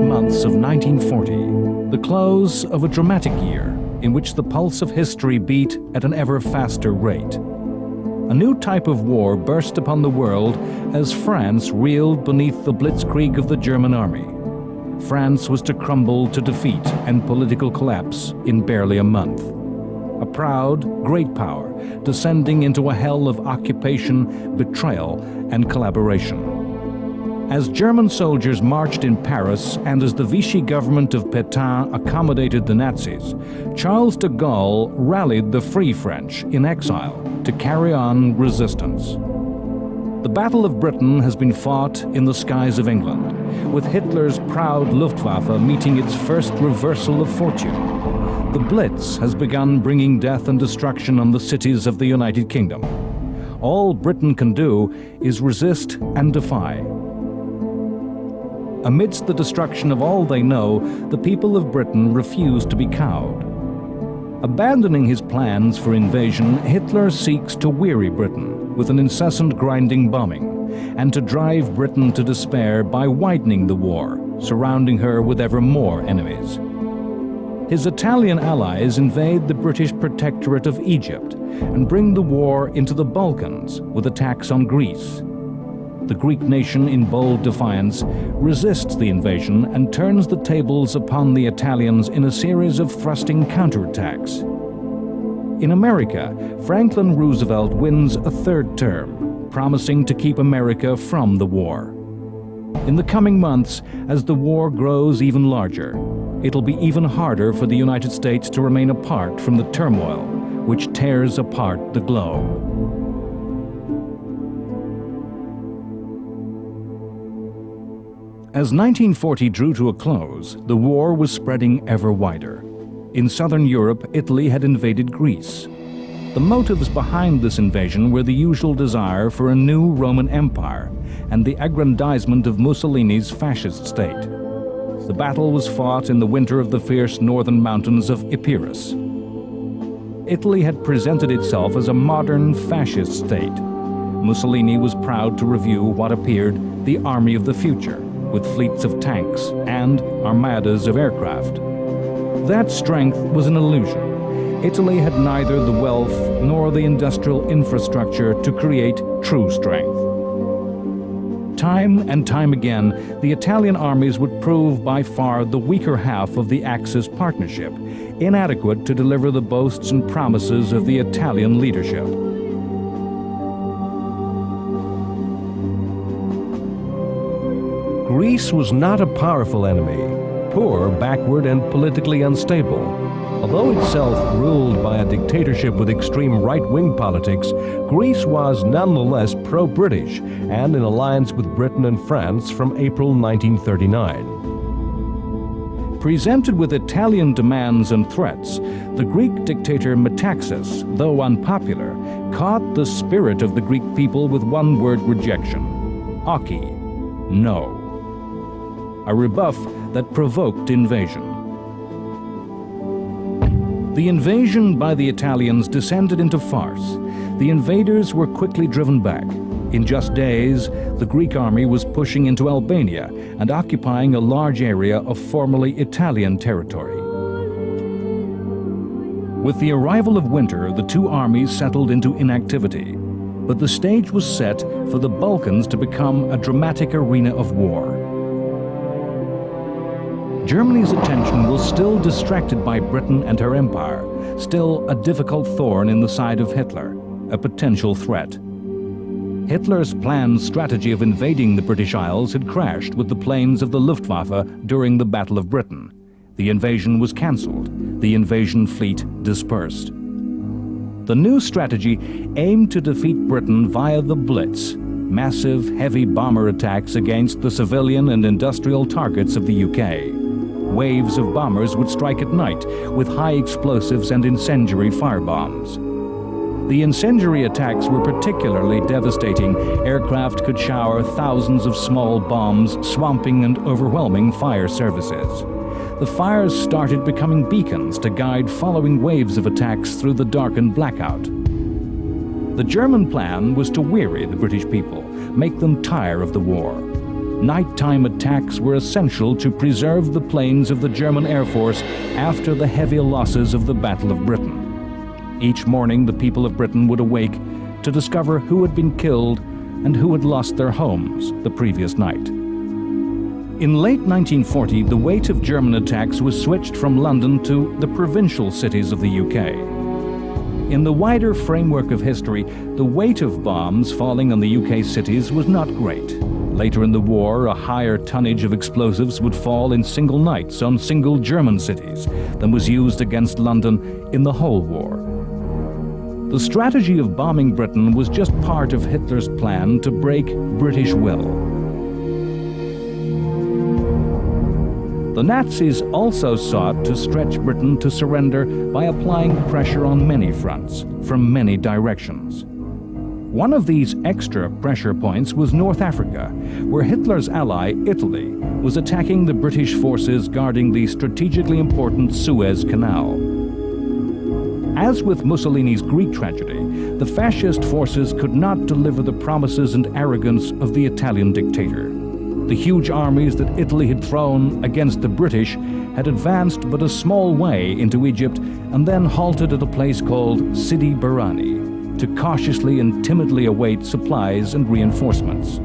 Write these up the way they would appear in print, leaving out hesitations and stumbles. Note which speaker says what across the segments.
Speaker 1: months of 1940, the close of a dramatic year in which the pulse of history beat at an ever faster rate. A new type of war burst upon the world as France reeled beneath the blitzkrieg of the German army. France was to crumble to defeat and political collapse in barely a month. A proud, great power descending into a hell of occupation, betrayal, and collaboration. As German soldiers marched in Paris and as the Vichy government of Pétain accommodated the Nazis, Charles de Gaulle rallied the Free French in exile to carry on resistance. The Battle of Britain has been fought in the skies of England, with Hitler's proud Luftwaffe meeting its first reversal of fortune. The Blitz has begun bringing death and destruction on the cities of the United Kingdom. All Britain can do is resist and defy. Amidst the destruction of all they know, the people of Britain refuse to be cowed. Abandoning his plans for invasion, Hitler seeks to weary Britain with an incessant grinding bombing, and to drive Britain to despair by widening the war, surrounding her with ever more enemies. His Italian allies invade the British protectorate of Egypt and bring the war into the Balkans with attacks on Greece. The Greek nation, in bold defiance, resists the invasion and turns the tables upon the Italians in a series of thrusting counterattacks. In America, Franklin Roosevelt wins a third term, promising to keep America from the war. In the coming months, as the war grows even larger, it'll be even harder for the United States to remain apart from the turmoil which tears apart the globe. As 1940 drew to a close, the war was spreading ever wider. In southern Europe, Italy had invaded Greece. The motives behind this invasion were the usual desire for a new Roman Empire and the aggrandizement of Mussolini's fascist state. The battle was fought in the winter of the fierce northern mountains of Epirus. Italy had presented itself as a modern fascist state. Mussolini was proud to review what appeared the army of the future, with fleets of tanks and armadas of aircraft. That strength was an illusion. Italy had neither the wealth nor the industrial infrastructure to create true strength. Time and time again, the Italian armies would prove by far the weaker half of the Axis partnership, inadequate to deliver the boasts and promises of the Italian leadership.
Speaker 2: Greece was not a powerful enemy, poor, backward, and politically unstable. Although itself ruled by a dictatorship with extreme right-wing politics, Greece was nonetheless pro-British and in alliance with Britain and France from April 1939.
Speaker 1: Presented with Italian demands and threats, the Greek dictator Metaxas, though unpopular, caught the spirit of the Greek people with one-word rejection: "Aki," no. A rebuff that provoked invasion. The invasion by the Italians descended into farce. The invaders were quickly driven back. In just days, the Greek army was pushing into Albania and occupying a large area of formerly Italian territory. With the arrival of winter, the two armies settled into inactivity, but the stage was set for the Balkans to become a dramatic arena of war. Germany's attention was still distracted by Britain and her empire, still a difficult thorn in the side of Hitler, a potential threat. Hitler's planned strategy of invading the British Isles had crashed with the planes of the Luftwaffe during the Battle of Britain. The invasion was cancelled, the invasion fleet dispersed. The new strategy aimed to defeat Britain via the Blitz, massive, heavy bomber attacks against the civilian and industrial targets of the UK. Waves of bombers would strike at night with high explosives and incendiary firebombs. The incendiary attacks were particularly devastating. Aircraft could shower thousands of small bombs, swamping and overwhelming fire services. The fires started becoming beacons to guide following waves of attacks through the darkened blackout. The German plan was to weary the British people, make them tire of the war. Nighttime attacks were essential to preserve the planes of the German Air Force after the heavy losses of the Battle of Britain. Each morning, the people of Britain would awake to discover who had been killed and who had lost their homes the previous night. In late 1940, the weight of German attacks was switched from London to the provincial cities of the UK. In the wider framework of history, the weight of bombs falling on the UK cities was not great. Later in the war, a higher tonnage of explosives would fall in single nights on single German cities than was used against London in the whole war. The strategy of bombing Britain was just part of Hitler's plan to break British will. The Nazis also sought to stretch Britain to surrender by applying pressure on many fronts, from many directions. One of these extra pressure points was North Africa, where Hitler's ally, Italy, was attacking the British forces guarding the strategically important Suez Canal. As with Mussolini's Greek tragedy, the fascist forces could not deliver the promises and arrogance of the Italian dictator. The huge armies that Italy had thrown against the British had advanced but a small way into Egypt and then halted at a place called Sidi Barrani to cautiously and timidly await supplies and reinforcements.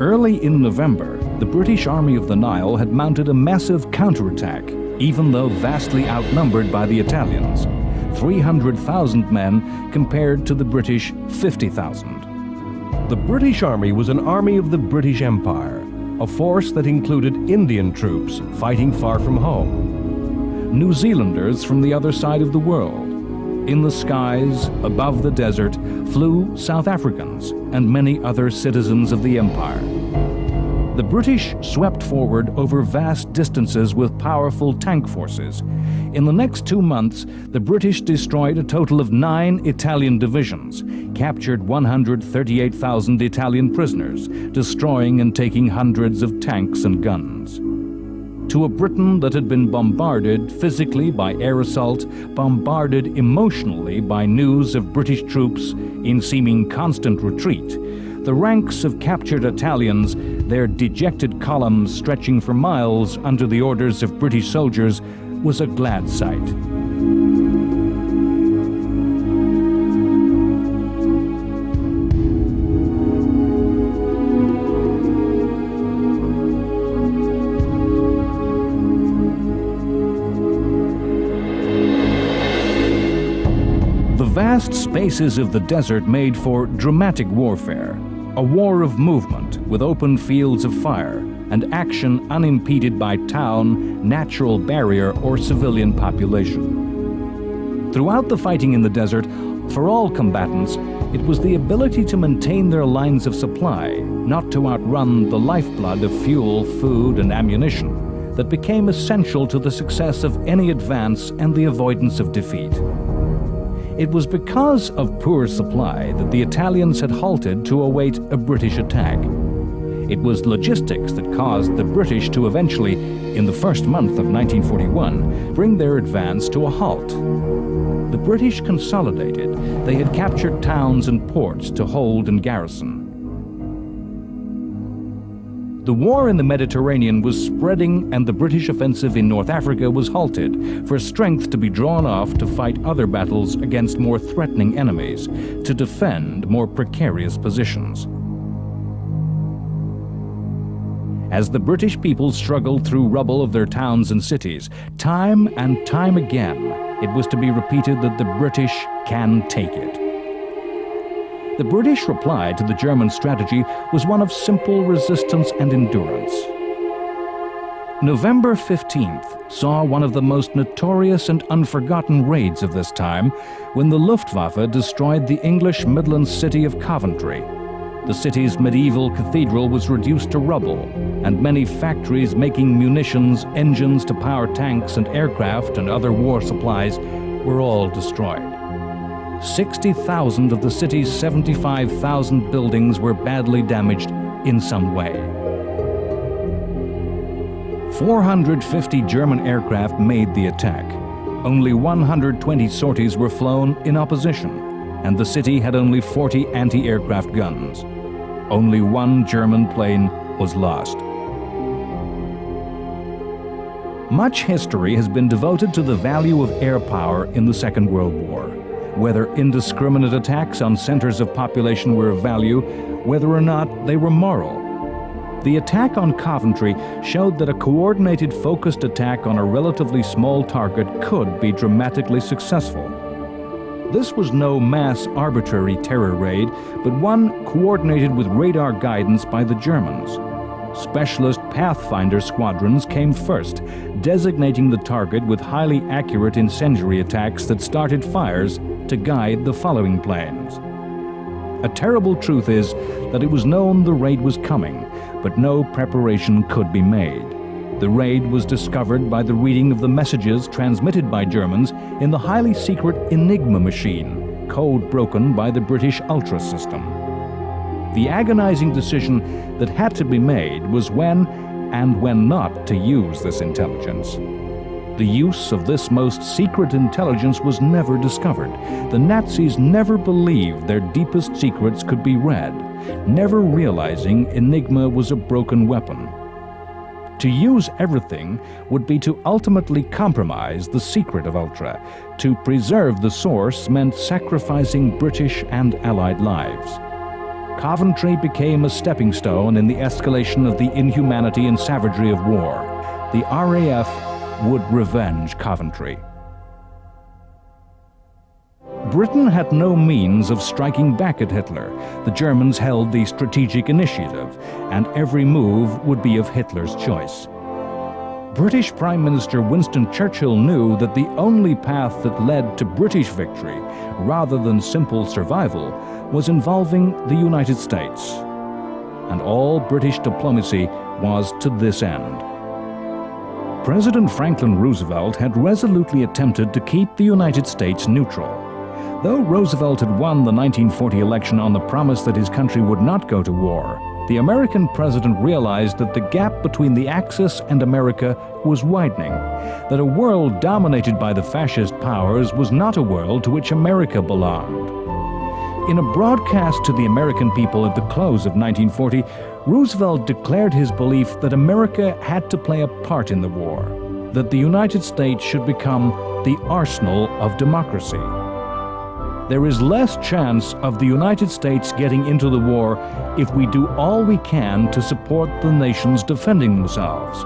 Speaker 1: Early in November, the British Army of the Nile had mounted a massive counterattack, even though vastly outnumbered by the Italians, 300,000 men compared to the British 50,000.
Speaker 2: The British Army was an army of the British Empire, a force that included Indian troops fighting far from home, New Zealanders from the other side of the world. In the skies, above the desert, flew South Africans and many other citizens of the empire. The British swept forward over vast distances with powerful tank forces. In the next 2 months, the British destroyed a total of 9 Italian divisions, captured 138,000 Italian prisoners, destroying and taking hundreds of tanks and guns. To a Britain that had been bombarded physically by air assault, bombarded emotionally by news of British troops in seeming constant retreat, the ranks of captured Italians, their dejected columns stretching for miles under the orders of British soldiers, was a glad sight. The vast spaces of the desert made for dramatic warfare, a war of movement with open fields of fire and action unimpeded by town, natural barrier, or civilian population. Throughout the fighting in the desert, for all combatants, it was the ability to maintain their lines of supply, not to outrun the lifeblood of fuel, food, and ammunition, that became essential to the success of any advance and the avoidance of defeat. It was because of poor supply that the Italians had halted to await a British attack. It was logistics that caused the British to eventually, in the first month of 1941, bring their advance to a halt. The British consolidated. They had captured towns and ports to hold and garrison. The war in the Mediterranean was spreading, and the British offensive in North Africa was halted, for strength to be drawn off to fight other battles against more threatening enemies, to defend more precarious positions. As the British people struggled through rubble of their towns and cities, time and time again, it was to be repeated that the British can take it. The British reply to the German strategy was one of simple resistance and endurance. November 15th saw one of the most notorious and unforgotten raids of this time, when the Luftwaffe destroyed the English Midlands city of Coventry. The city's medieval cathedral was reduced to rubble, and many factories making munitions, engines to power tanks and aircraft and other war supplies were all destroyed. 60,000 of the city's 75,000 buildings were badly damaged in some way. 450 German aircraft made the attack. Only 120 sorties were flown in opposition.
Speaker 1: and the city had only 40 anti-aircraft guns. Only one German plane was lost. Much history has been devoted to the value of air power in the Second World War. Whether indiscriminate attacks on centers of population were of value, whether or not they were moral. The attack on Coventry showed that a coordinated, focused attack on a relatively small target could be dramatically successful. This was no mass arbitrary terror raid, but one coordinated with radar guidance by the Germans. Specialist Pathfinder squadrons came first, designating the target with highly accurate incendiary attacks that started fires to guide the following planes. A terrible truth is that it was known the raid was coming, but no preparation could be made. The raid was discovered by the reading of the messages transmitted by Germans in the highly secret Enigma machine, code broken by the British Ultra system. The agonizing decision that had to be made was when and when not to use this intelligence. The use of this most secret intelligence was never discovered. The Nazis never believed their deepest secrets could be read, never realizing Enigma was a broken weapon. To use everything would be to ultimately compromise the secret of Ultra. To preserve the source meant sacrificing British and Allied lives. Coventry became a stepping stone in the escalation of the inhumanity and savagery of war. The RAF would revenge Coventry. Britain had no means of striking back at Hitler. The Germans held the strategic initiative, and every move would be of Hitler's choice. British Prime Minister Winston Churchill knew that the only path that led to British victory, rather than simple survival, was involving the United States. And all British diplomacy was to this end. President Franklin Roosevelt had resolutely attempted to keep the United States neutral. Though Roosevelt had won the 1940 election on the promise that his country would not go to war, the American president realized that the gap between the Axis and America was widening, that a world dominated by the fascist powers was not a world to which America belonged. In a broadcast to the American people at the close of 1940, Roosevelt declared his belief that America had to play a part in the war, that the United States should become the arsenal of democracy. There is less chance of the United States getting into the war if we do all we can to support the nations defending themselves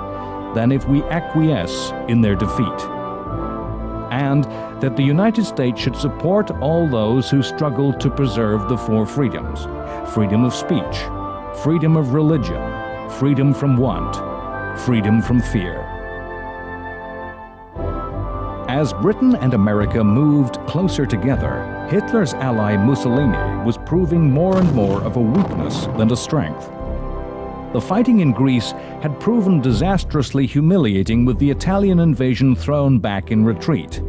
Speaker 1: than if we acquiesce in their defeat. And that the United States should support all those who struggle to preserve the four freedoms: freedom of speech, freedom of religion, freedom from want, freedom from fear. As Britain and America moved closer together, Hitler's ally Mussolini was proving more and more of a weakness than a strength. The fighting in Greece had proven disastrously humiliating, with the Italian invasion thrown back in retreat.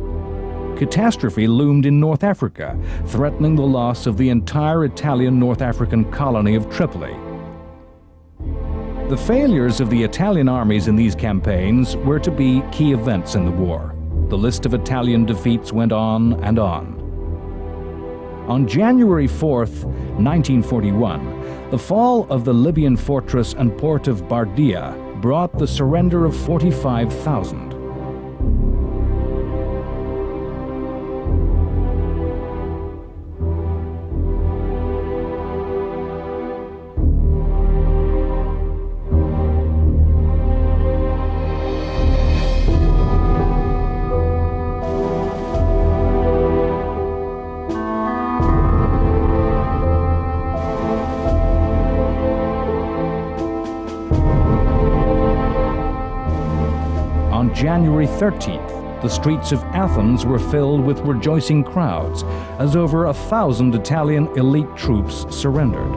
Speaker 1: Catastrophe loomed in North Africa, threatening the loss of the entire Italian North African colony of Tripoli. The failures of the Italian armies in these campaigns were to be key events in the war. The list of Italian defeats went on and on. On January 4th, 1941, the fall of the Libyan fortress and port of Bardia brought the surrender of 45,000. On January 13th, the streets of Athens were filled with rejoicing crowds as over 1,000 Italian elite troops surrendered.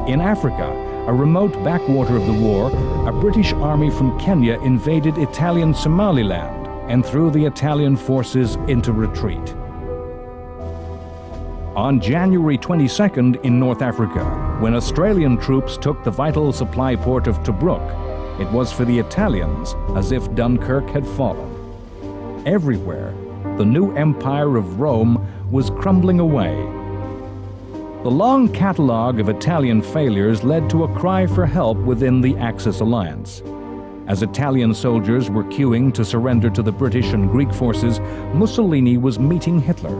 Speaker 1: In Africa, a remote backwater of the war, a British army from Kenya invaded Italian Somaliland and threw the Italian forces into retreat. On January 22nd in North Africa, when Australian troops took the vital supply port of Tobruk, it was for the Italians as if Dunkirk had fallen. Everywhere, the new empire of Rome was crumbling away. The long catalogue of Italian failures led to a cry for help within the Axis alliance. As Italian soldiers were queuing to surrender to the British and Greek forces, Mussolini was meeting Hitler.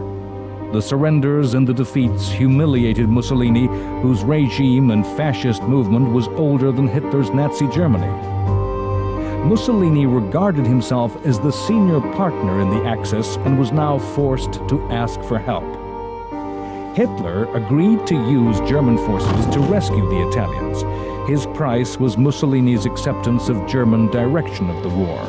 Speaker 1: The surrenders and the defeats humiliated Mussolini, whose regime and fascist movement was older than Hitler's Nazi Germany. Mussolini regarded himself as the senior partner in the Axis and was now forced to ask for help. Hitler agreed to use German forces to rescue the Italians. His price was Mussolini's acceptance of German direction of the war.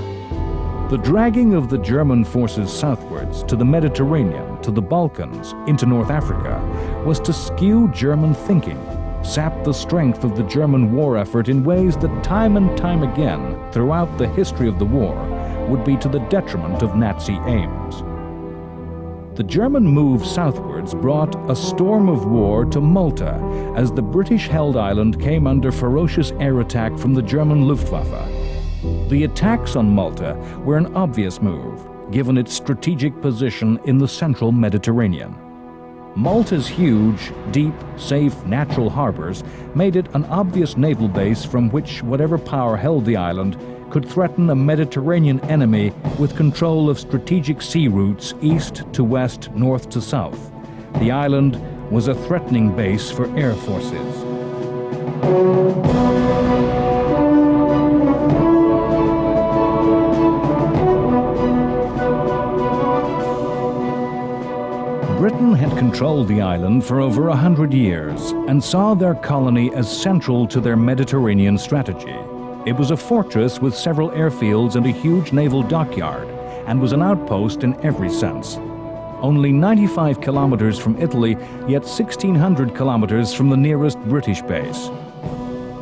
Speaker 1: The dragging of the German forces southwards to the Mediterranean, to the Balkans, into North Africa, was to skew German thinking, sap the strength of the German war effort in ways that time and time again, throughout the history of the war, would be to the detriment of Nazi aims. The German move southwards brought a storm of war to Malta as the British-held island came under ferocious air attack from the German Luftwaffe. The attacks on Malta were an obvious move, given its strategic position in the central Mediterranean. Malta's huge, deep, safe natural harbors made it an obvious naval base from which whatever power held the island could threaten a Mediterranean enemy with control of strategic sea routes east to west, north to south. The island was a threatening base for air forces. Britain had controlled the island for over 100 years and saw their colony as central to their Mediterranean strategy. It was a fortress with several airfields and a huge naval dockyard, and was an outpost in every sense. Only 95 kilometers from Italy, yet 1,600 kilometers from the nearest British base.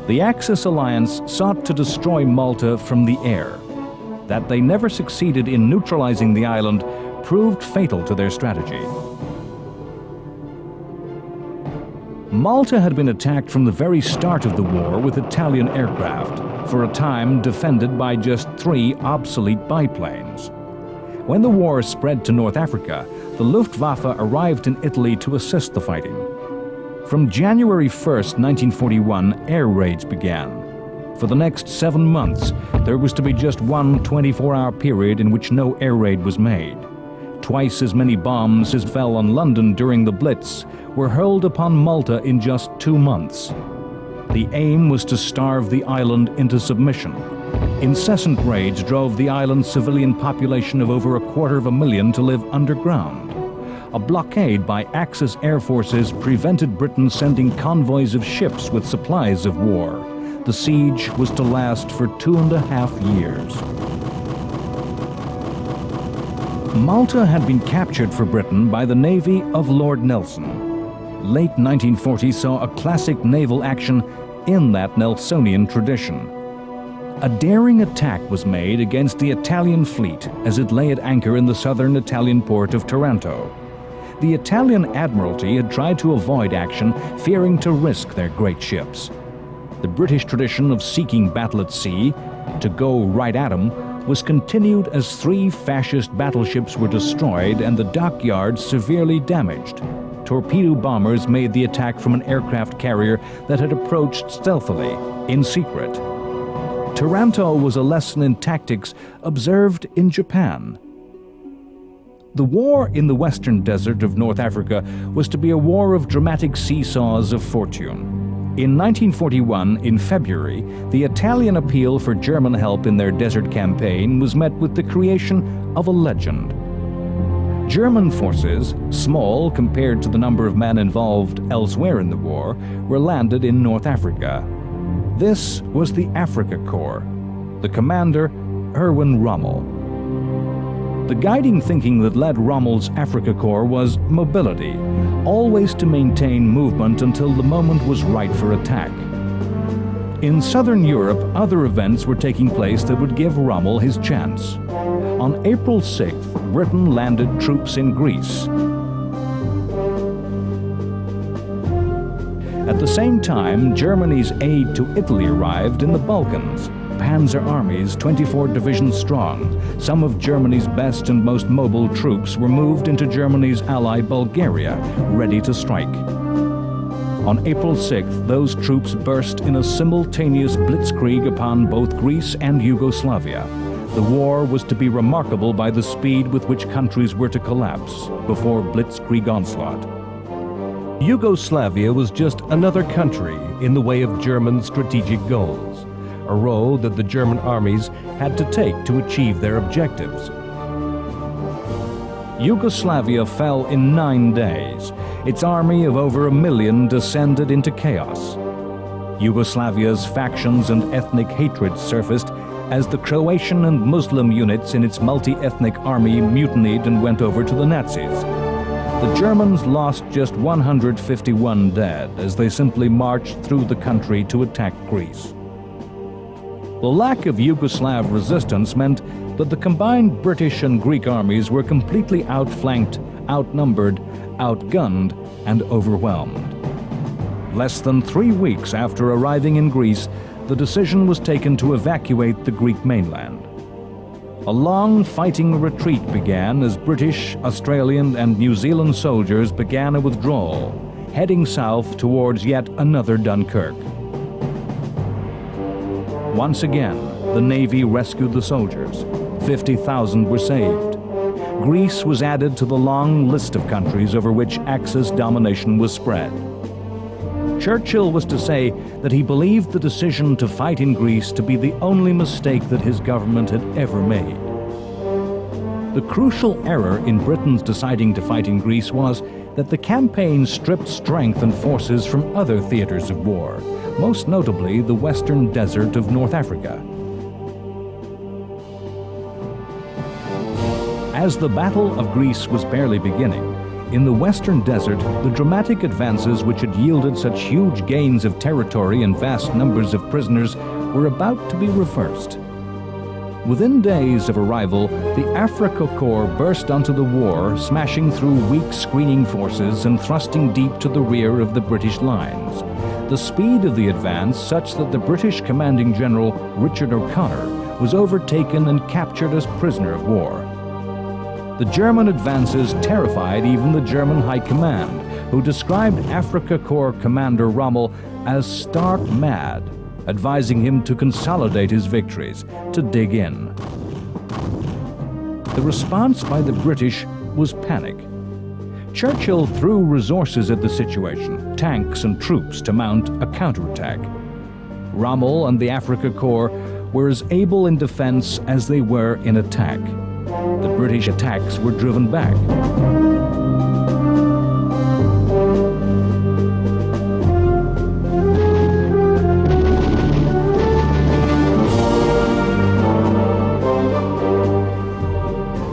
Speaker 1: The Axis alliance sought to destroy Malta from the air. That they never succeeded in neutralizing the island proved fatal to their strategy. Malta had been attacked from the very start of the war with Italian aircraft, for a time defended by just 3 obsolete biplanes. When the war spread to North Africa, the Luftwaffe arrived in Italy to assist the fighting. From January 1st, 1941, air raids began. For the next 7 months, there was to be just one 24-hour period in which no air raid was made. Twice as many bombs as fell on London during the Blitz were hurled upon Malta in just 2 months. The aim was to starve the island into submission. Incessant raids drove the island's civilian population of over 250,000 to live underground. A blockade by Axis air forces prevented Britain sending convoys of ships with supplies of war. The siege was to last for 2.5 years. Malta had been captured for Britain by the navy of Lord Nelson. Late 1940 saw a classic naval action in that Nelsonian tradition. A daring attack was made against the Italian fleet as it lay at anchor in the southern Italian port of Taranto. The Italian Admiralty had tried to avoid action, fearing to risk their great ships. The British tradition of seeking battle at sea, to go right at 'em, was continued as 3 fascist battleships were destroyed and the dockyard severely damaged. Torpedo bombers made the attack from an aircraft carrier that had approached stealthily, in secret. Taranto was a lesson in tactics observed in Japan. The war in the western desert of North Africa was to be a war of dramatic seesaws of fortune. In 1941, in February, the Italian appeal for German help in their desert campaign was met with the creation of a legend. German forces, small compared to the number of men involved elsewhere in the war, were landed in North Africa. This was the Afrika Korps. The commander, Erwin Rommel. The guiding thinking that led Rommel's Afrika Korps was mobility, always to maintain movement until the moment was right for attack. In southern Europe, other events were taking place that would give Rommel his chance. On April 6th, Britain landed troops in Greece. At the same time, Germany's aid to Italy arrived in the Balkans. panzer armies, 24 divisions strong, some of Germany's best and most mobile troops were moved into Germany's ally Bulgaria, ready to strike. On April 6th, those troops burst in a simultaneous blitzkrieg upon both Greece and Yugoslavia. The war was to be remarkable by the speed with which countries were to collapse before blitzkrieg onslaught.
Speaker 2: Yugoslavia was just another country in the way of German strategic goals, a road that the German armies had to take to achieve their objectives.
Speaker 1: Yugoslavia fell in 9 days. Its army of over 1 million descended into chaos. Yugoslavia's factions and ethnic hatred surfaced as the Croatian and Muslim units in its multi-ethnic army mutinied and went over to the Nazis. The Germans lost just 151 dead as they simply marched through the country to attack Greece. The lack of Yugoslav resistance meant that the combined British and Greek armies were completely outflanked, outnumbered, outgunned, and overwhelmed. Less than 3 weeks after arriving in Greece, the decision was taken to evacuate the Greek mainland. A long fighting retreat began as British, Australian, and New Zealand soldiers began a withdrawal, heading south towards yet another Dunkirk. Once again, the Navy rescued the soldiers. 50,000 were saved. Greece was added to the long list of countries over which Axis domination was spread. Churchill was to say that he believed the decision to fight in Greece to be the only mistake that his government had ever made. The crucial error in Britain's deciding to fight in Greece was that the campaign stripped strength and forces from other theaters of war, most notably the western desert of North Africa. As the Battle of Greece was barely beginning, in the western desert, the dramatic advances which had yielded such huge gains of territory and vast numbers of prisoners were about to be reversed. Within days of arrival, the Afrika Korps burst onto the war, smashing through weak screening forces and thrusting deep to the rear of the British lines. The speed of the advance such that the British commanding general Richard O'Connor was overtaken and captured as prisoner of war. The German advances terrified even the German High Command, who described Afrika Korps commander Rommel as stark mad, advising him to consolidate his victories, to dig in. The response by the British was panic. Churchill threw resources at the situation, tanks and troops to mount a counterattack. Rommel and the Afrika Korps were as able in defense as they were in attack. The British attacks were driven back.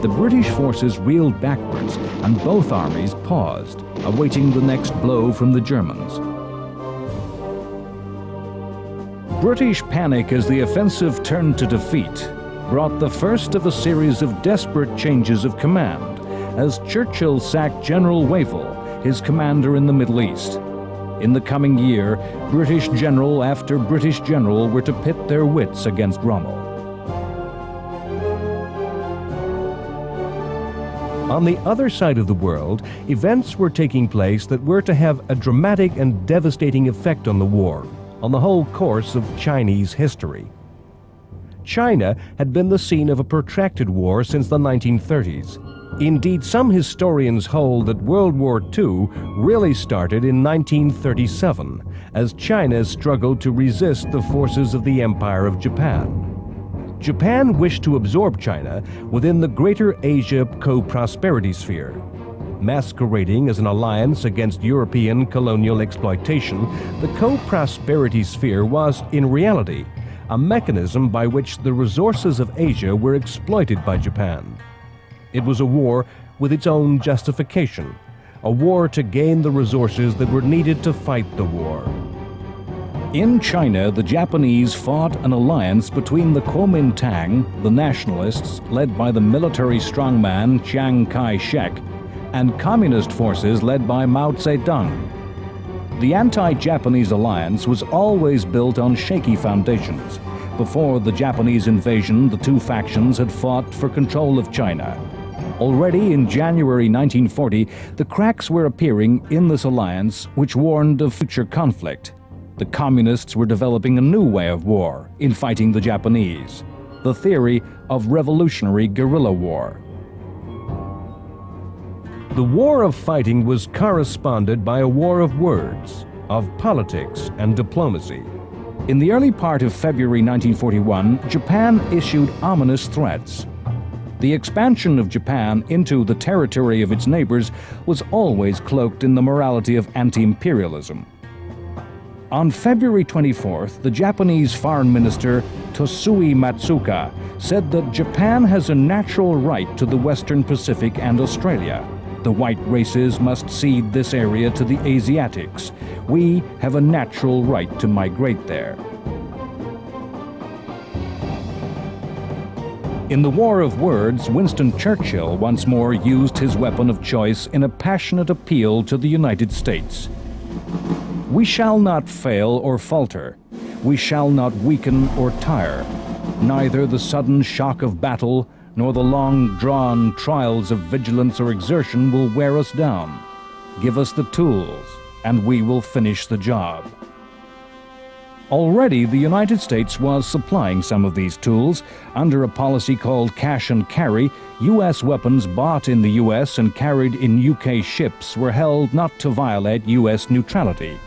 Speaker 1: The British forces reeled backwards, and both armies paused, awaiting the next blow from the Germans. British panic as the offensive turned to defeat brought the first of a series of desperate changes of command, as Churchill sacked General Wavell, his commander in the Middle East. In the coming year, British general after British general were to pit their wits against Rommel.
Speaker 2: On the other side of the world, events were taking place that were to have a dramatic and devastating effect on the war, on the whole course of Chinese history. China had been the scene of a protracted war since the 1930s. Indeed, some historians hold that World War II really started in 1937, as China struggled to resist the forces of the Empire of Japan. Japan wished to absorb China within the Greater Asia Co-Prosperity Sphere. Masquerading as an alliance against European colonial exploitation, the Co-Prosperity Sphere was, in reality, a mechanism by which the resources of Asia were exploited by Japan. It was a war with its own justification, a war to gain the resources that were needed to fight the war.
Speaker 1: In China, the Japanese fought an alliance between the Kuomintang, the nationalists, led by the military strongman Chiang Kai-shek, and communist forces led by Mao Zedong. The anti-Japanese alliance was always built on shaky foundations. Before the Japanese invasion, the two factions had fought for control of China. Already in January 1940, the cracks were appearing in this alliance which warned of future conflict. The communists were developing a new way of war in fighting the Japanese, the theory of revolutionary guerrilla war.
Speaker 2: The war of fighting was corresponded by a war of words, of politics and diplomacy.
Speaker 1: In the early part of February 1941, Japan issued ominous threats. The expansion of Japan into the territory of its neighbors was always cloaked in the morality of anti-imperialism. On February 24th, the Japanese Foreign Minister Tosui Matsuoka said that Japan has a natural right to the Western Pacific and Australia. The white races must cede this area to the Asiatics. We have a natural right to migrate there. In the War of Words, Winston Churchill once more used his weapon of choice in a passionate appeal to the United States. We shall not fail or falter. We shall not weaken or tire. Neither the sudden shock of battle nor the long-drawn trials of vigilance or exertion will wear us down. Give us the tools, and we will finish the job. Already, the United States was supplying some of these tools. Under a policy called cash and carry, U.S. weapons bought in the U.S. and carried in U.K. ships were held not to violate U.S. neutrality.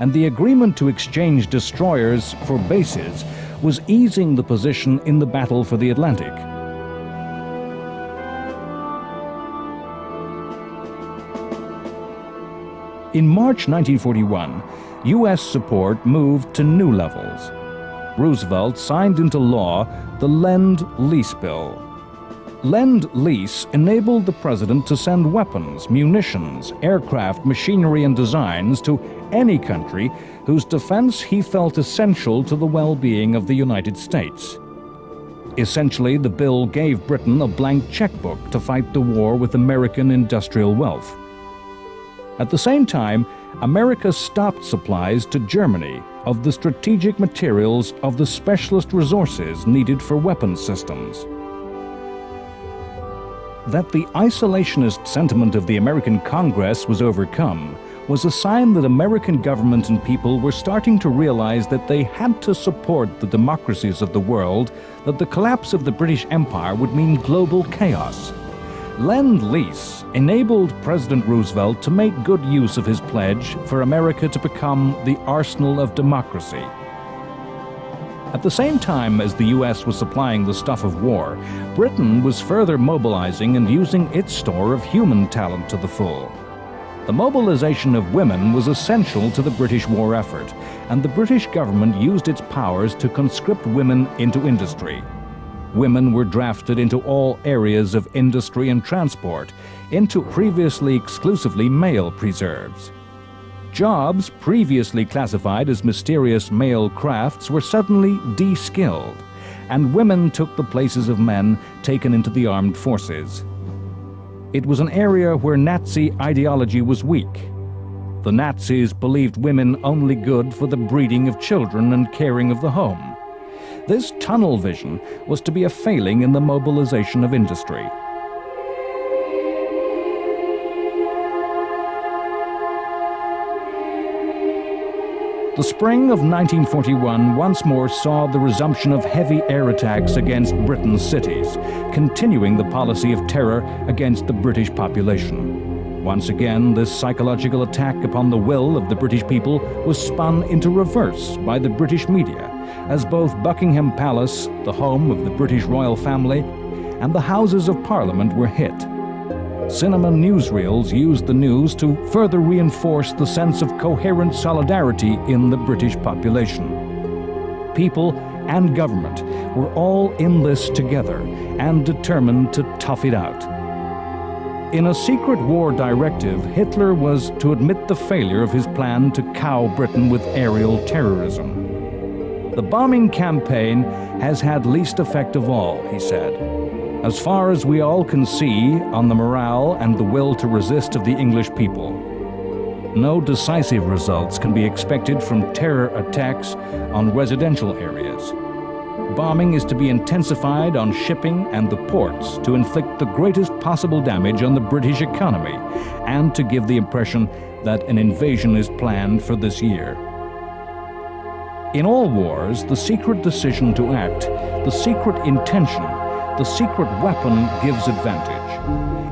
Speaker 1: And the agreement to exchange destroyers for bases was easing the position in the battle for the Atlantic. In March 1941, U.S. support moved to new levels. Roosevelt signed into law the Lend-Lease Bill. Lend-Lease enabled the president to send weapons, munitions, aircraft, machinery, and designs to any country whose defense he felt essential to the well-being of the United States. Essentially, the bill gave Britain a blank checkbook to fight the war with American industrial wealth. At the same time, America stopped supplies to Germany of the strategic materials of the specialist resources needed for weapons systems. That the isolationist sentiment of the American Congress was overcome was a sign that American government and people were starting to realize that they had to support the democracies of the world, that the collapse of the British Empire would mean global chaos. Lend-Lease enabled President Roosevelt to make good use of his pledge for America to become the arsenal of democracy. At the same time as the U.S. was supplying the stuff of war, Britain was further mobilizing and using its store of human talent to the full. The mobilization of women was essential to the British war effort, and the British government used its powers to conscript women into industry. Women were drafted into all areas of industry and transport, into previously exclusively male preserves. Jobs previously classified as mysterious male crafts were suddenly de-skilled, and women took the places of men taken into the armed forces. It was an area where Nazi ideology was weak. The Nazis believed women only good for the breeding of children and caring of the home. This tunnel vision was to be a failing in the mobilization of industry. The spring of 1941 once more saw the resumption of heavy air attacks against Britain's cities, continuing the policy of terror against the British population. Once again, this psychological attack upon the will of the British people was spun into reverse by the British media, as both Buckingham Palace, the home of the British royal family, and the Houses of Parliament were hit. Cinema newsreels used the news to further reinforce the sense of coherent solidarity in the British population. People and government were all in this together and determined to tough it out. In a secret war directive, Hitler was to admit the failure of his plan to cow Britain with aerial terrorism. The bombing campaign has had least effect of all, he said. As far as we all can see on the morale and the will to resist of the English people. no decisive results can be expected from terror attacks on residential areas. Bombing is to be intensified on shipping and the ports to inflict the greatest possible damage on the British economy and to give the impression that an invasion is planned for this year. In all wars, the secret decision to act, the secret intention, the secret weapon gives advantage.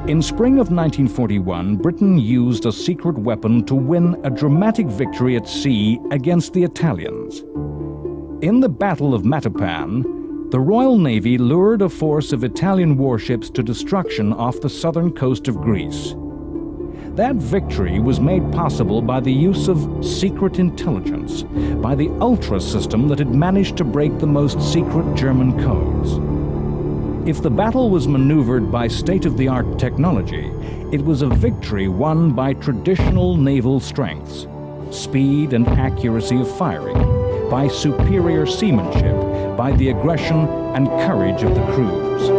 Speaker 1: In spring of 1941, Britain used a secret weapon to win a dramatic victory at sea against the Italians. In the Battle of Matapan, the Royal Navy lured a force of Italian warships to destruction off the southern coast of Greece. That victory was made possible by the use of secret intelligence, by the Ultra system that had managed to break the most secret German codes. If the battle was maneuvered by state-of-the-art technology, it was a victory won by traditional naval strengths, speed and accuracy of firing, by superior seamanship, by the aggression and courage of the crews.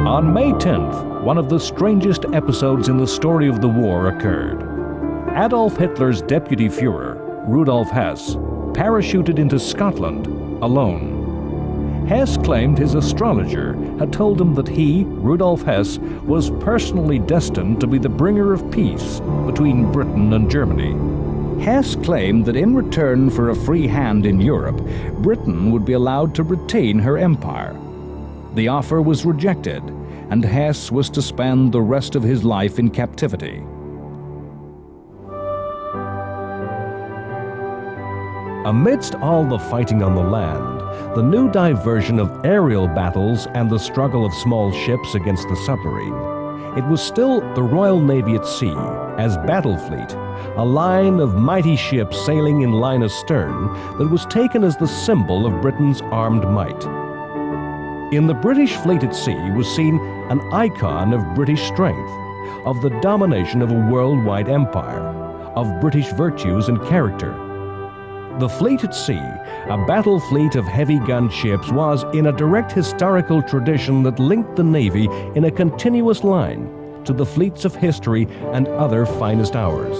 Speaker 1: On May 10th, one of the strangest episodes in the story of the war occurred. Adolf Hitler's deputy Führer, Rudolf Hess, parachuted into Scotland alone. Hess claimed his astrologer had told him that he, Rudolf Hess, was personally destined to be the bringer of peace between Britain and Germany. Hess claimed that in return for a free hand in Europe, Britain would be allowed to retain her empire. The offer was rejected, and Hess was to spend the rest of his life in captivity.
Speaker 2: Amidst all the fighting on the land, the new diversion of aerial battles and the struggle of small ships against the submarine, it was still the Royal Navy at sea, as battle fleet, a line of mighty ships sailing in line astern that was taken as the symbol of Britain's armed might. In the British fleet at sea was seen an icon of British strength, of the domination of a worldwide empire, of British virtues and character. The fleet at sea, a battle fleet of heavy gun ships, was in a direct historical tradition that linked the Navy in a continuous line to the fleets of history and other finest hours.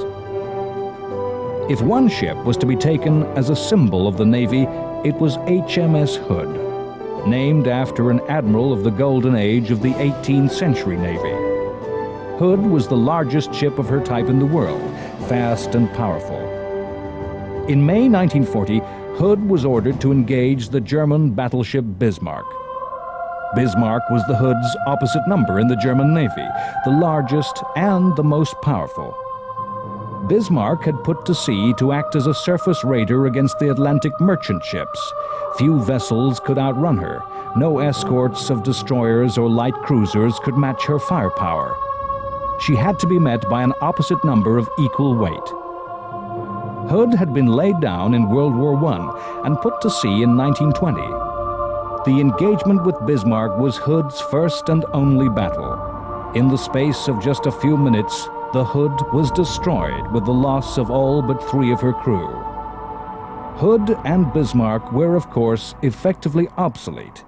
Speaker 1: If one ship was to be taken as a symbol of the Navy, it was HMS Hood, named after an admiral of the golden age of the 18th century Navy. Hood was the largest ship of her type in the world, fast and powerful. In May 1940, Hood was ordered to engage the German battleship Bismarck. Bismarck was the Hood's opposite number in the German Navy, the largest and the most powerful. Bismarck had put to sea to act as a surface raider against the Atlantic merchant ships. Few vessels could outrun her. No escorts of destroyers or light cruisers could match her firepower. She had to be met by an opposite number of equal weight. Hood had been laid down in World War I and put to sea in 1920. The engagement with Bismarck was Hood's first and only battle. In the space of just a few minutes, the Hood was destroyed with the loss of all but 3 of her crew. Hood and Bismarck were, of course, effectively obsolete.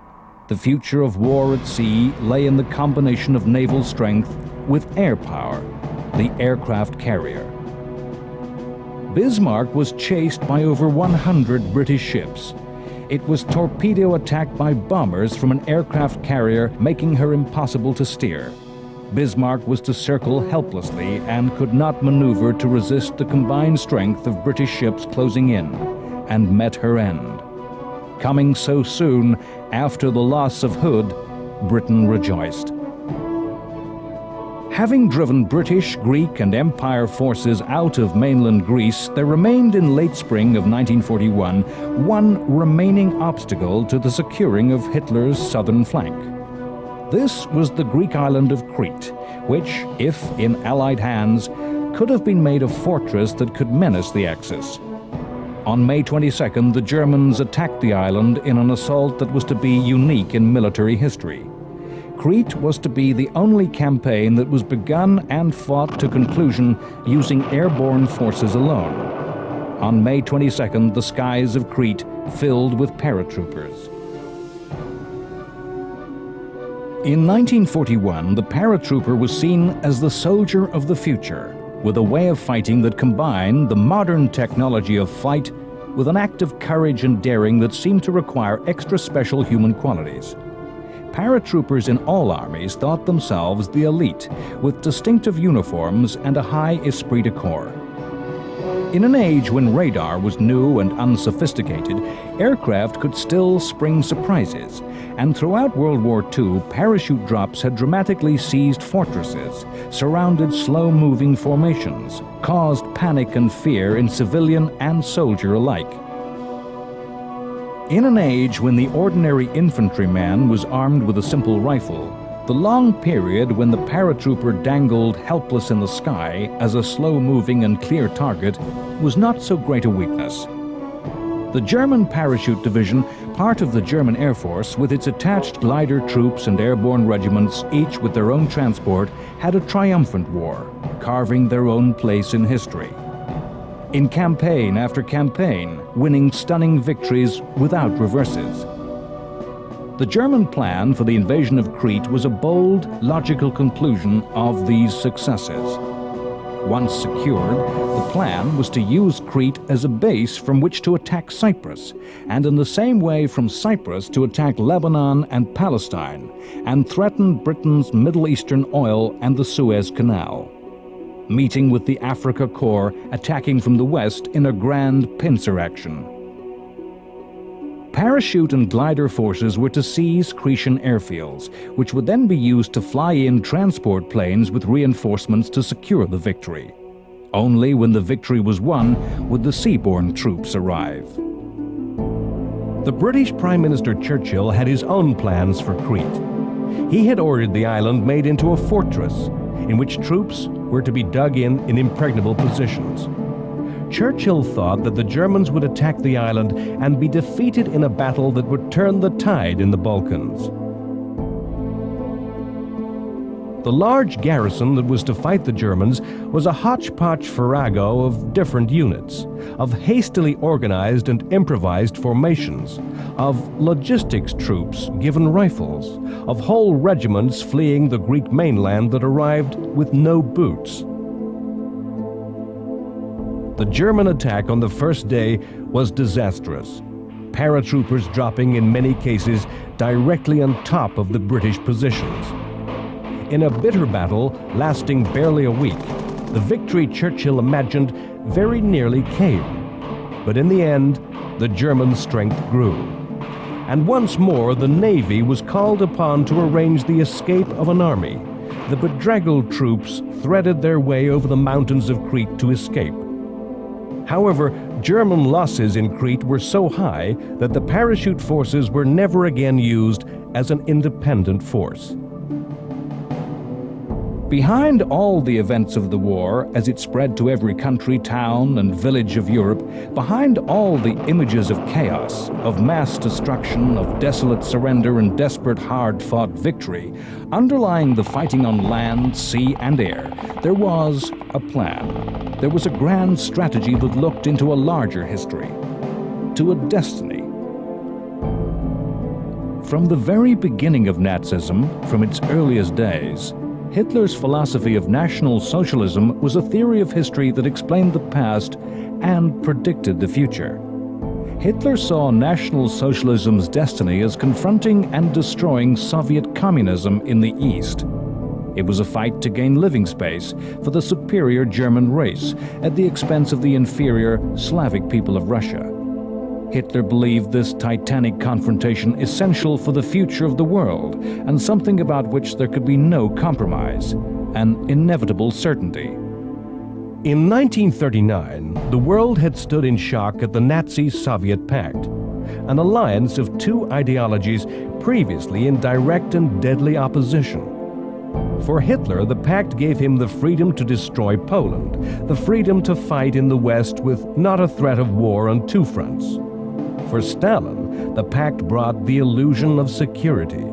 Speaker 1: The future of war at sea lay in the combination of naval strength with air power, the aircraft carrier. Bismarck was chased by over 100 British ships. It was torpedo attacked by bombers from an aircraft carrier, making her impossible to steer. Bismarck was to circle helplessly and could not maneuver to resist the combined strength of British ships closing in, and met her end. Coming so soon after the loss of Hood, Britain rejoiced. Having driven British, Greek, and Empire forces out of mainland Greece, there remained in late spring of 1941 one remaining obstacle to the securing of Hitler's southern flank. This was the Greek island of Crete, which, if in Allied hands, could have been made a fortress that could menace the Axis. On May 22nd, the Germans attacked the island in an assault that was to be unique in military history. Crete was to be the only campaign that was begun and fought to conclusion using airborne forces alone. On May 22nd, the skies of Crete filled with paratroopers. In 1941, the paratrooper was seen as the soldier of the future, with a way of fighting that combined the modern technology of flight with an act of courage and daring that seemed to require extra special human qualities. Paratroopers in all armies thought themselves the elite, with distinctive uniforms and a high esprit de corps. In an age when radar was new and unsophisticated, aircraft could still spring surprises, and throughout World War II, parachute drops had dramatically seized fortresses, surrounded slow-moving formations, caused panic and fear in civilian and soldier alike. In an age when the ordinary infantryman was armed with a simple rifle, the long period when the paratrooper dangled helpless in the sky as a slow-moving and clear target was not so great a weakness. The German Parachute Division, part of the German Air Force, with its attached glider troops and airborne regiments, each with their own transport, had a triumphant war, carving their own place in history. In campaign after campaign, winning stunning victories without reverses. The German plan for the invasion of Crete was a bold, logical conclusion of these successes. Once secured, the plan was to use Crete as a base from which to attack Cyprus, and in the same way from Cyprus to attack Lebanon and Palestine, and threaten Britain's Middle Eastern oil and the Suez Canal. Meeting with the Afrika Korps attacking from the west in a grand pincer action. Parachute and glider forces were to seize Cretan airfields, which would then be used to fly in transport planes with reinforcements to secure the victory. Only when the victory was won would the seaborne troops arrive.
Speaker 2: The British Prime Minister Churchill had his own plans for Crete. He had ordered the island made into a fortress, in which troops were to be dug in impregnable positions. Churchill thought that the Germans would attack the island and be defeated in a battle that would turn the tide in the Balkans. The large garrison that was to fight the Germans was a hodgepodge farrago of different units, of hastily organized and improvised formations, of logistics troops given rifles, of whole regiments fleeing the Greek mainland that arrived with no boots. The German attack on the first day was disastrous, paratroopers dropping in many cases directly on top of the British positions. In a bitter battle lasting barely a week, the victory Churchill imagined very nearly came. But in the end, the German strength grew. And once more the Navy was called upon to arrange the escape of an army. The bedraggled troops threaded their way over the mountains of Crete to escape. However, German losses in Crete were so high that the parachute forces were never again used as an independent force.
Speaker 1: Behind all the events of the war, as it spread to every country, town, and village of Europe, behind all the images of chaos, of mass destruction, of desolate surrender and desperate hard-fought victory, underlying the fighting on land, sea, and air, there was a plan. There was a grand strategy that looked into a larger history, to a destiny. From the very beginning of Nazism, from its earliest days, Hitler's philosophy of National Socialism was a theory of history that explained the past and predicted the future. Hitler saw National Socialism's destiny as confronting and destroying Soviet communism in the East. It was a fight to gain living space for the superior German race at the expense of the inferior Slavic people of Russia. Hitler believed this titanic confrontation essential for the future of the world and something about which there could be no compromise, an inevitable certainty.
Speaker 2: In 1939, the world had stood in shock at the Nazi-Soviet Pact, an alliance of two ideologies previously in direct and deadly opposition. For Hitler, the pact gave him the freedom to destroy Poland, the freedom to fight in the West with not a threat of war on two fronts. For Stalin, the pact brought the illusion of security.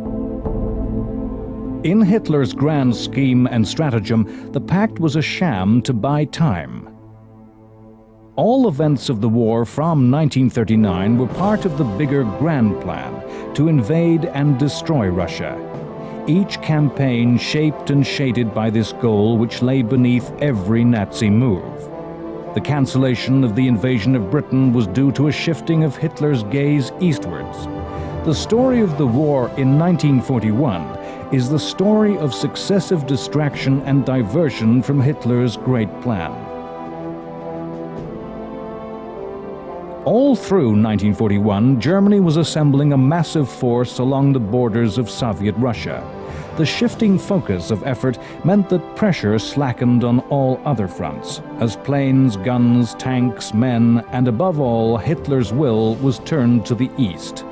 Speaker 1: In Hitler's grand scheme and stratagem, the pact was a sham to buy time. All events of the war from 1939 were part of the bigger grand plan to invade and destroy Russia. Each campaign shaped and shaded by this goal which lay beneath every Nazi move. The cancellation of the invasion of Britain was due to a shifting of Hitler's gaze eastwards. The story of the war in 1941 is the story of successive distraction and diversion from Hitler's great plan. All through 1941, Germany was assembling a massive force along the borders of Soviet Russia. The shifting focus of effort meant that pressure slackened on all other fronts, as planes, guns, tanks, men, and above all, Hitler's will was turned to the east.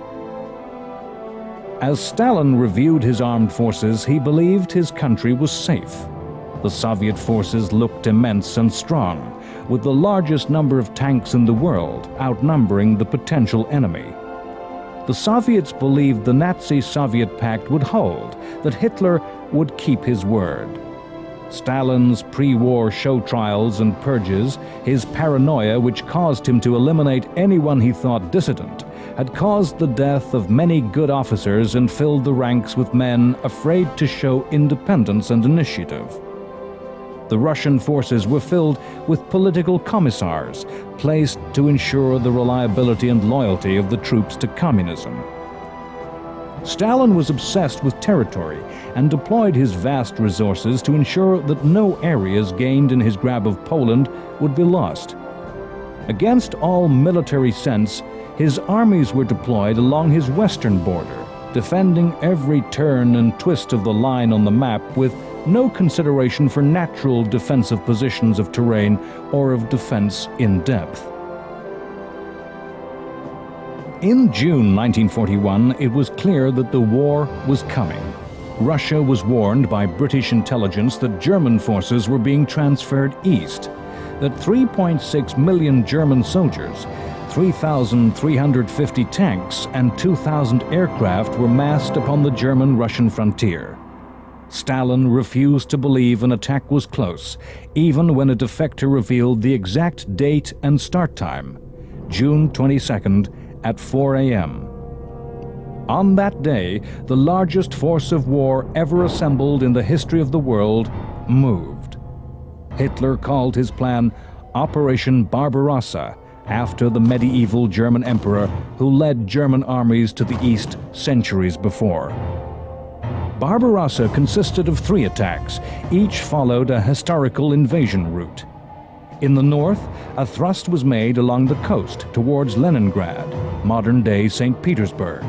Speaker 1: As Stalin reviewed his armed forces, he believed his country was safe. The Soviet forces looked immense and strong, with the largest number of tanks in the world, outnumbering the potential enemy. The Soviets believed the Nazi-Soviet pact would hold, that Hitler would keep his word. Stalin's pre-war show trials and purges, his paranoia which caused him to eliminate anyone he thought dissident, had caused the death of many good officers and filled the ranks with men afraid to show independence and initiative. The Russian forces were filled with political commissars, placed to ensure the reliability and loyalty of the troops to communism. Stalin was obsessed with territory and deployed his vast resources to ensure that no areas gained in his grab of Poland would be lost. Against all military sense, his armies were deployed along his western border, defending every turn and twist of the line on the map with no consideration for natural defensive positions of terrain or of defense in depth. In June 1941, it was clear that the war was coming. Russia was warned by British intelligence that German forces were being transferred east, that 3.6 million German soldiers, 3,350 tanks, and 2,000 aircraft were massed upon the German-Russian frontier. Stalin refused to believe an attack was close, even when a defector revealed the exact date and start time, June 22nd at 4 a.m. On that day, the largest force of war ever assembled in the history of the world moved. Hitler called his plan Operation Barbarossa, after the medieval German emperor who led German armies to the east centuries before. Barbarossa consisted of 3 attacks, each followed a historical invasion route. In the north, a thrust was made along the coast towards Leningrad, modern-day St. Petersburg.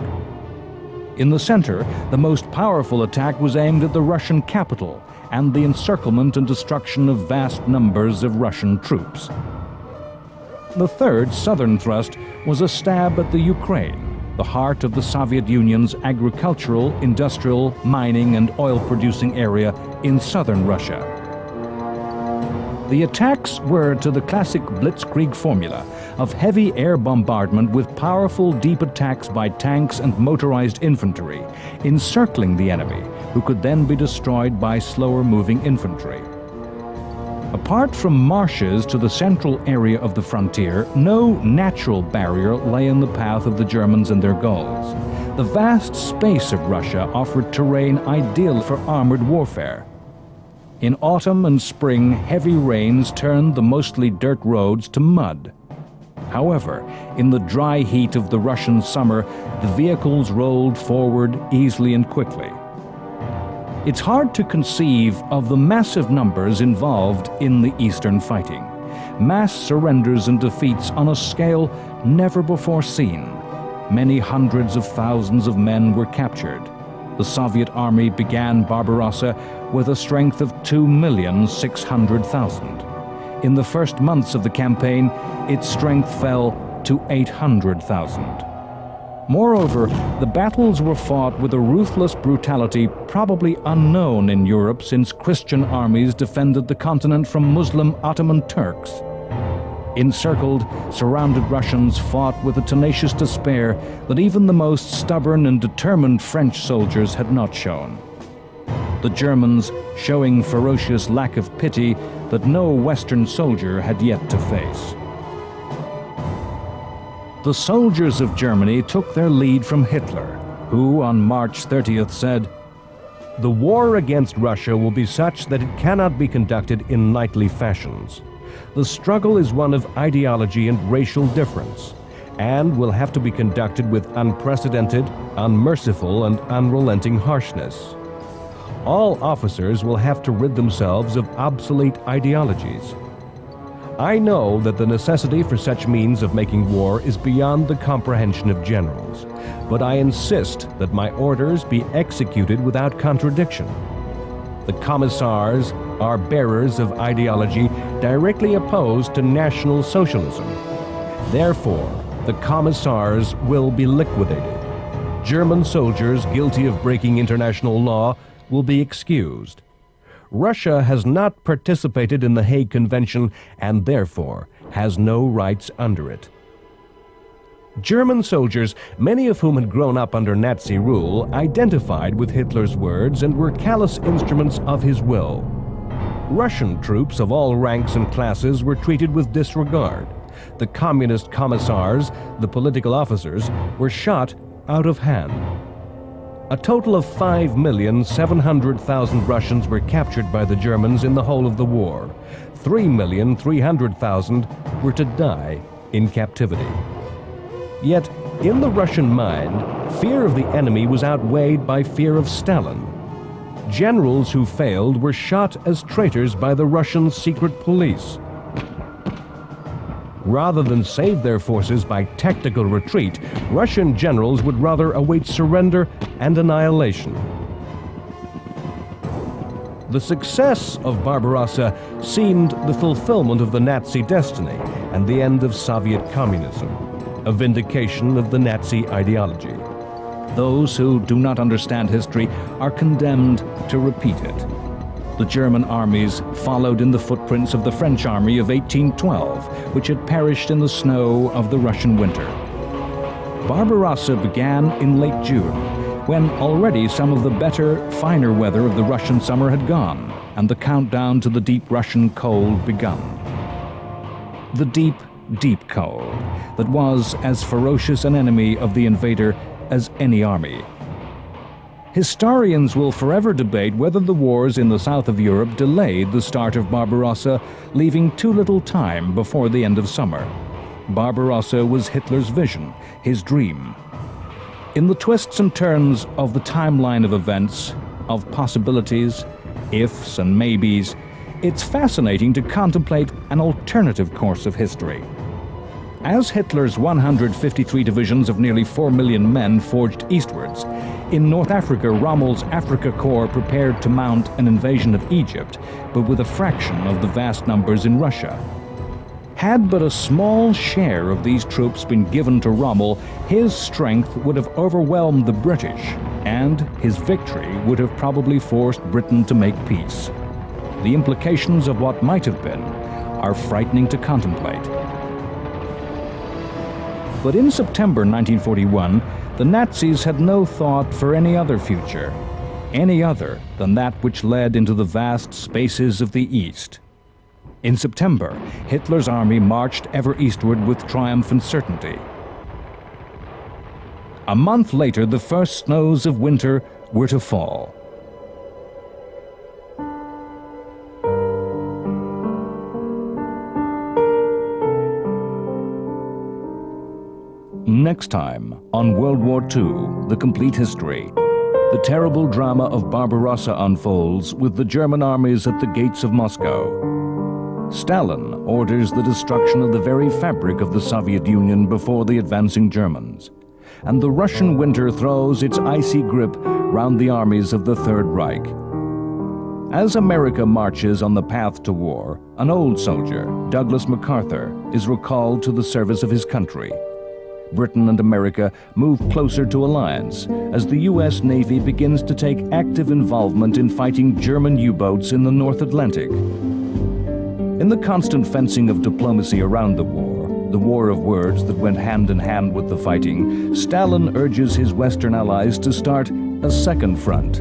Speaker 1: In the center, the most powerful attack was aimed at the Russian capital and the encirclement and destruction of vast numbers of Russian troops. The third, southern thrust, was a stab at the Ukraine, the heart of the Soviet Union's agricultural, industrial, mining, and oil-producing area in southern Russia. The attacks were to the classic blitzkrieg formula of heavy air bombardment with powerful deep attacks by tanks and motorized infantry, encircling the enemy, who could then be destroyed by slower-moving infantry. Apart from marshes to the central area of the frontier, no natural barrier lay in the path of the Germans and their goals. The vast space of Russia offered terrain ideal for armored warfare. In autumn and spring, heavy rains turned the mostly dirt roads to mud. However, in the dry heat of the Russian summer, the vehicles rolled forward easily and quickly. It's hard to conceive of the massive numbers involved in the eastern fighting. Mass surrenders and defeats on a scale never before seen. Many hundreds of thousands of men were captured. The Soviet army began Barbarossa with a strength of 2,600,000. In the first months of the campaign, its strength fell to 800,000. Moreover, the battles were fought with a ruthless brutality probably unknown in Europe since Christian armies defended the continent from Muslim Ottoman Turks. Encircled, surrounded Russians fought with a tenacious despair that even the most stubborn and determined French soldiers had not shown. The Germans showing ferocious lack of pity that no Western soldier had yet to face. The soldiers of Germany took their lead from Hitler, who on March 30th said,
Speaker 2: "The war against Russia will be such that it cannot be conducted in knightly fashions. The struggle is one of ideology and racial difference, and will have to be conducted with unprecedented, unmerciful, and unrelenting harshness. All officers will have to rid themselves of obsolete ideologies. I know that the necessity for such means of making war is beyond the comprehension of generals, but I insist that my orders be executed without contradiction. The commissars are bearers of ideology directly opposed to National Socialism. Therefore, the commissars will be liquidated. German soldiers guilty of breaking international law will be excused. Russia has not participated in the Hague Convention and therefore has no rights under it." German soldiers, many of whom had grown up under Nazi rule, identified with Hitler's words and were callous instruments of his will. Russian troops of all ranks and classes were treated with disregard. The communist commissars, the political officers, were shot out of hand. A total of 5,700,000 Russians were captured by the Germans in the whole of the war. 3,300,000 were to die in captivity. Yet, in the Russian mind, fear of the enemy was outweighed by fear of Stalin. Generals who failed were shot as traitors by the Russian secret police. Rather than save their forces by tactical retreat, Russian generals would rather await surrender and annihilation. The success of Barbarossa seemed the fulfillment of the Nazi destiny and the end of Soviet communism, a vindication of the Nazi ideology.
Speaker 1: Those who do not understand history are condemned to repeat it. The German armies followed in the footprints of the French army of 1812, which had perished in the snow of the Russian winter. Barbarossa began in late June, when already some of the better, finer weather of the Russian summer had gone, and the countdown to the deep Russian cold begun. The deep, deep cold that was as ferocious an enemy of the invader as any army. Historians will forever debate whether the wars in the south of Europe delayed the start of Barbarossa, leaving too little time before the end of summer. Barbarossa was Hitler's vision, his dream. In the twists and turns of the timeline of events, of possibilities, ifs and maybes, it's fascinating to contemplate an alternative course of history. As Hitler's 153 divisions of nearly 4 million men forged eastwards, in North Africa, Rommel's Afrika Korps prepared to mount an invasion of Egypt, but with a fraction of the vast numbers in Russia. Had but a small share of these troops been given to Rommel, his strength would have overwhelmed the British, and his victory would have probably forced Britain to make peace. The implications of what might have been are frightening to contemplate. But in September 1941, the Nazis had no thought for any other future, any other than that which led into the vast spaces of the East. In September, Hitler's army marched ever eastward with triumphant certainty. A month later, the first snows of winter were to fall. Next time on World War II, The Complete History, the terrible drama of Barbarossa unfolds with the German armies at the gates of Moscow. Stalin orders the destruction of the very fabric of the Soviet Union before the advancing Germans, and the Russian winter throws its icy grip round the armies of the Third Reich. As America marches on the path to war, an old soldier, Douglas MacArthur, is recalled to the service of his country. Britain and America move closer to alliance as the U.S. Navy begins to take active involvement in fighting German U-boats in the North Atlantic. In the constant fencing of diplomacy around the war of words that went hand in hand with the fighting, Stalin urges his Western allies to start a second front.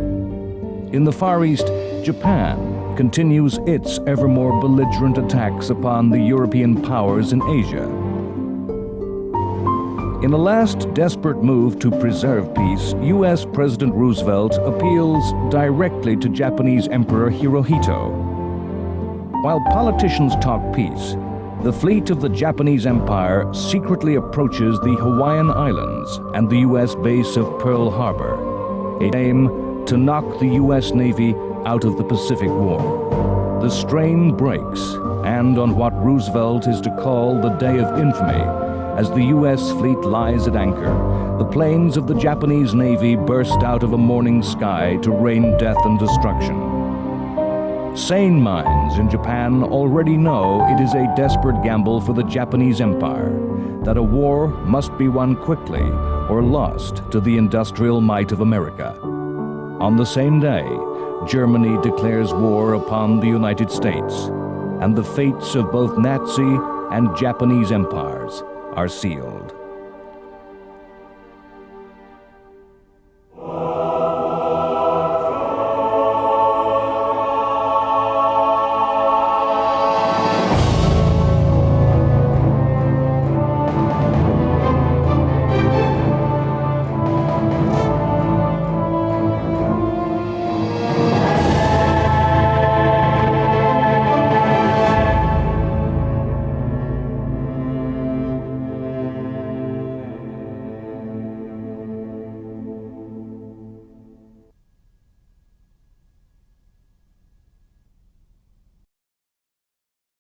Speaker 1: In the Far East, Japan continues its ever more belligerent attacks upon the European powers in Asia. In a last desperate move to preserve peace, U.S. President Roosevelt appeals directly to Japanese Emperor Hirohito. While politicians talk peace, the fleet of the Japanese Empire secretly approaches the Hawaiian Islands and the U.S. base of Pearl Harbor, a aim to knock the U.S. Navy out of the Pacific War. The strain breaks, and on what Roosevelt is to call the Day of Infamy, as the U.S. fleet lies at anchor, the planes of the Japanese Navy burst out of a morning sky to rain death and destruction. Sane minds in Japan already know it is a desperate gamble for the Japanese Empire, that a war must be won quickly or lost to the industrial might of America. On the same day, Germany declares war upon the United States, and the fates of both Nazi and Japanese empires are sealed.